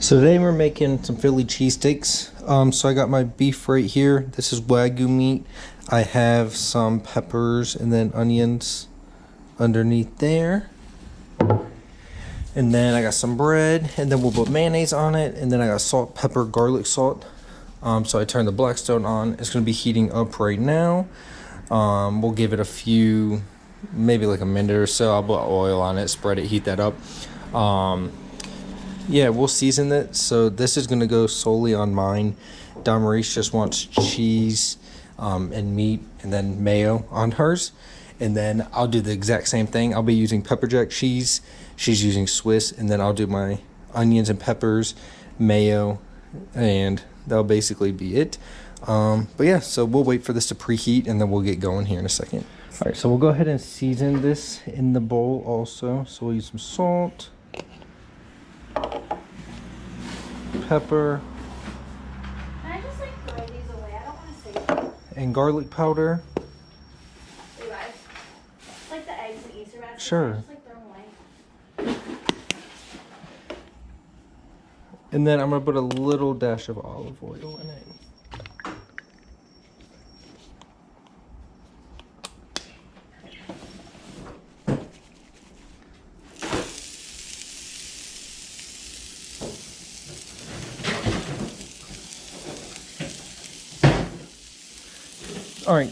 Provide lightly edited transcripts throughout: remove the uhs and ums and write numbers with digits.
So today we're making some Philly cheesesteaks. So I got my beef right here. This is Wagyu meat. I have some peppers and then onions underneath there. And then I got some bread, and then we'll put mayonnaise on it. And then I got salt, pepper, garlic salt. So I turned the Blackstone on. It's going to be heating up right now. We'll give it a few, maybe like a minute or so. I'll put oil on it, spread it, heat that up. Yeah, we'll season it. So this is going to go solely on mine. Maurice just wants cheese and meat and then mayo on hers. And then I'll do the exact same thing. I'll be using pepper jack cheese. She's using Swiss. And then I'll do my onions and peppers, mayo, and that'll basically be it. But yeah, so we'll wait for this to preheat and then we'll get going here in a second. All right, so we'll go ahead and season this in the bowl also. So we'll use some salt, pepper, Can I just like throw these away? I don't want to save them. and garlic powder. You guys, like the eggs and Easter baskets. Sure. Just like throw them away. And then I'm gonna put a little dash of olive oil in it. All right,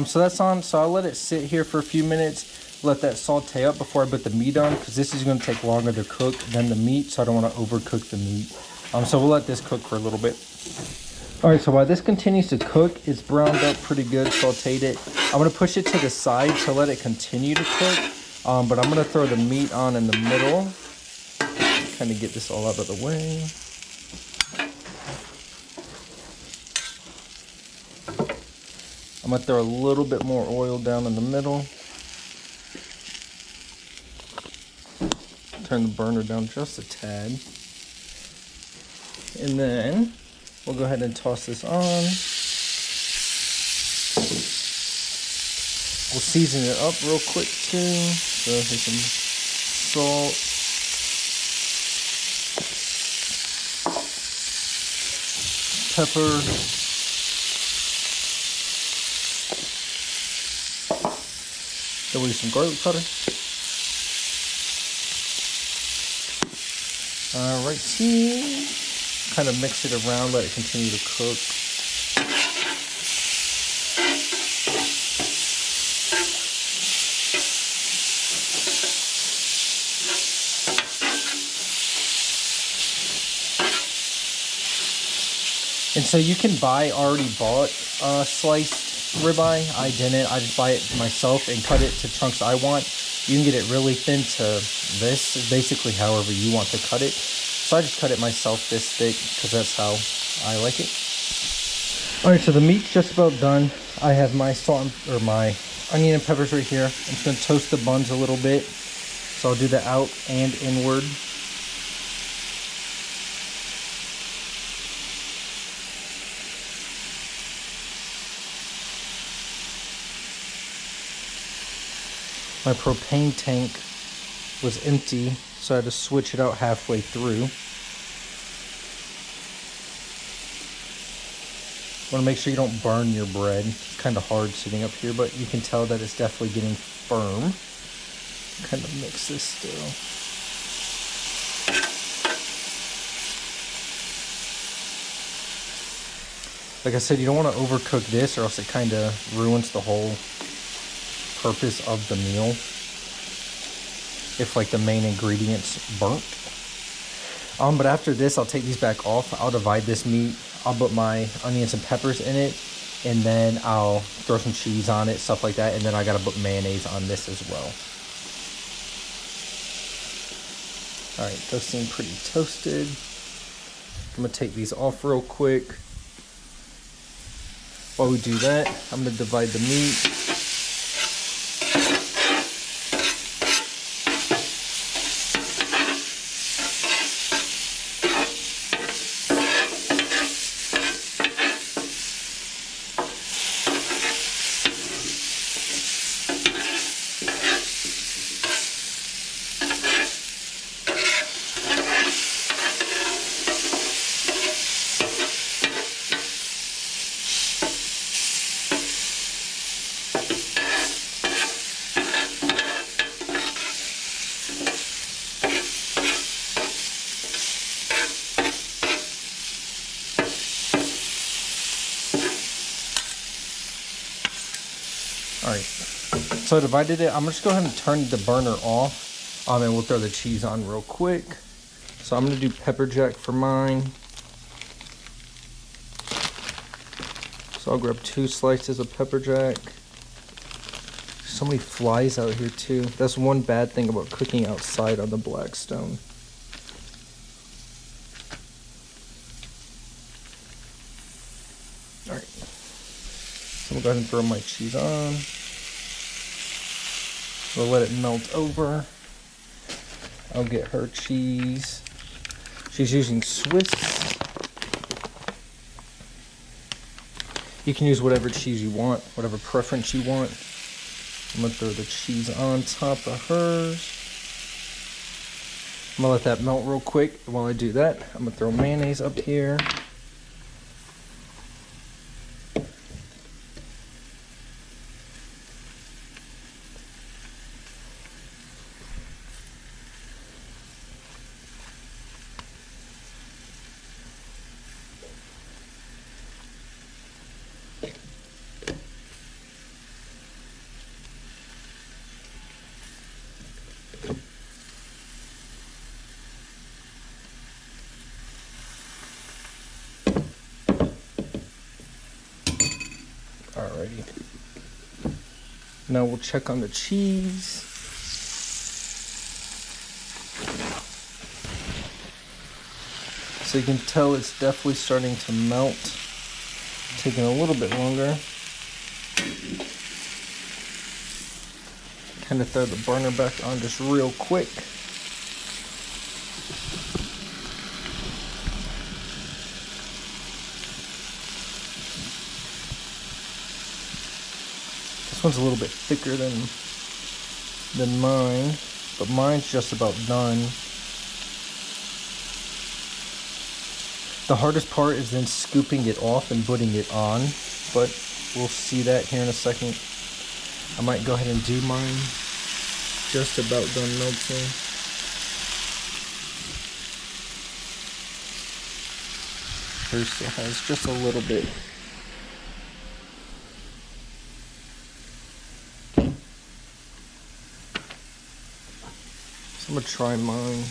so that's on. So I'll let it sit here for a few minutes, let that saute up before I put the meat on, because this is going to take longer to cook than the meat, so I don't want to overcook the meat. So we'll let this cook for a little bit. All right, so while this continues to cook, it's browned up pretty good, sauteed it. I'm going to push it to the side to let it continue to cook, but I'm going to throw the meat on in the middle, kind of get this all out of the way. I'm going to throw a little bit more oil down in the middle. Turn the burner down just a tad. And then we'll go ahead and toss this on. We'll season it up real quick too. So here's some salt. Pepper. Then we'll use some garlic powder. Right here. Kind of mix it around, let it continue to cook. And so you can buy already bought sliced ribeye. I didn't. I just buy it myself and cut it to chunks I want. You can get it really thin to this, basically however you want to cut it. So I just cut it myself this thick because that's how I like it. All right, so the meat's just about done. I have my salt or my onion and peppers right here. I'm just gonna toast the buns a little bit. So I'll do the out and inward. My propane tank was empty, so I had to switch it out halfway through. Want to make sure you don't burn your bread. It's kind of hard sitting up here, but you can tell that it's definitely getting firm. Kind of mix this still. Like I said, you don't want to overcook this or else it kind of ruins the whole purpose of the meal if like the main ingredients burnt. But after this, I'll take these back off. I'll divide this meat. I'll put my onions and peppers in it, and then I'll throw some cheese on it, stuff like that, and then I gotta put mayonnaise on this as well. All right, those seem pretty toasted. I'm gonna take these off real quick. While we do that, I'm gonna divide the meat. So I divided it. I'm just going to go ahead and turn the burner off. And we'll throw the cheese on real quick. So I'm going to do pepper jack for mine. So I'll grab 2 slices of pepper jack. So many flies out here too. That's one bad thing about cooking outside on the Blackstone. Alright. So we'll go ahead and throw my cheese on. We'll let it melt over. I'll get her cheese. She's using Swiss. You can use whatever cheese you want, whatever preference you want. I'm gonna throw the cheese on top of hers. I'm gonna let that melt real quick. While I do that, I'm gonna throw mayonnaise up here. Alrighty. Now we'll check on the cheese. So you can tell it's definitely starting to melt. Taking a little bit longer. Kind of throw the burner back on just real quick. This one's a little bit thicker than mine, but mine's just about done. The hardest part is then scooping it off and putting it on, but we'll see that here in a second. I might go ahead and do mine. Just about done melting. Hers still has just a little bit. I'm gonna try mine.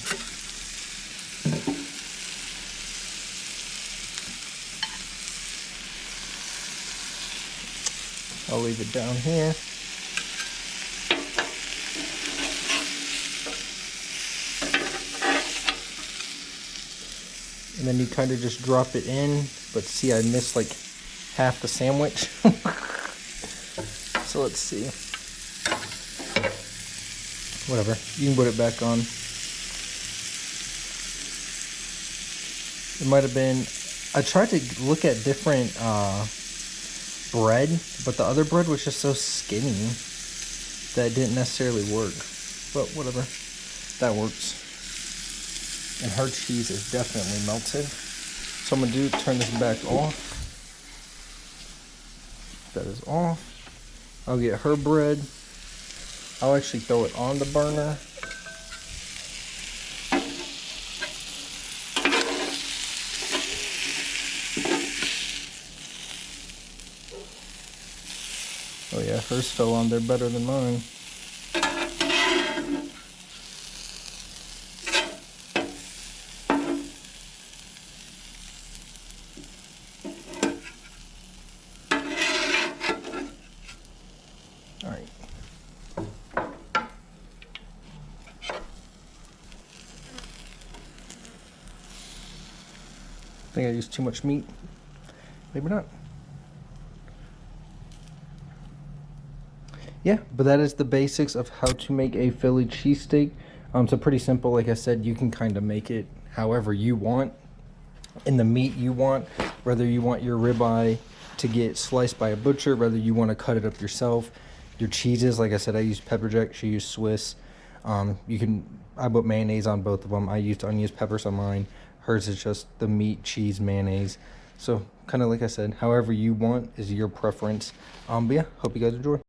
I'll leave it down here. And then you kind of just drop it in, but see, I missed like half the sandwich. So let's see. Whatever, you can put it back on. It might have been, I tried to look at different bread, but the other bread was just so skinny that it didn't necessarily work. But whatever, that works. And her cheese is definitely melted. So I'm gonna turn this back off. That is off. I'll get her bread. I'll actually throw it on the burner. Oh yeah, hers fell on there better than mine. All right. I think I used too much meat. Maybe not. Yeah, but that is the basics of how to make a Philly cheesesteak. So pretty simple. Like I said, you can kind of make it however you want, in the meat you want, whether you want your ribeye to get sliced by a butcher, whether you want to cut it up yourself. Your cheeses, like I said, I used pepper jack, she used Swiss. I put mayonnaise on both of them. I used onions, peppers on mine. Hers is just the meat, cheese, mayonnaise. So kind of like I said, however you want is your preference. But yeah, hope you guys enjoy.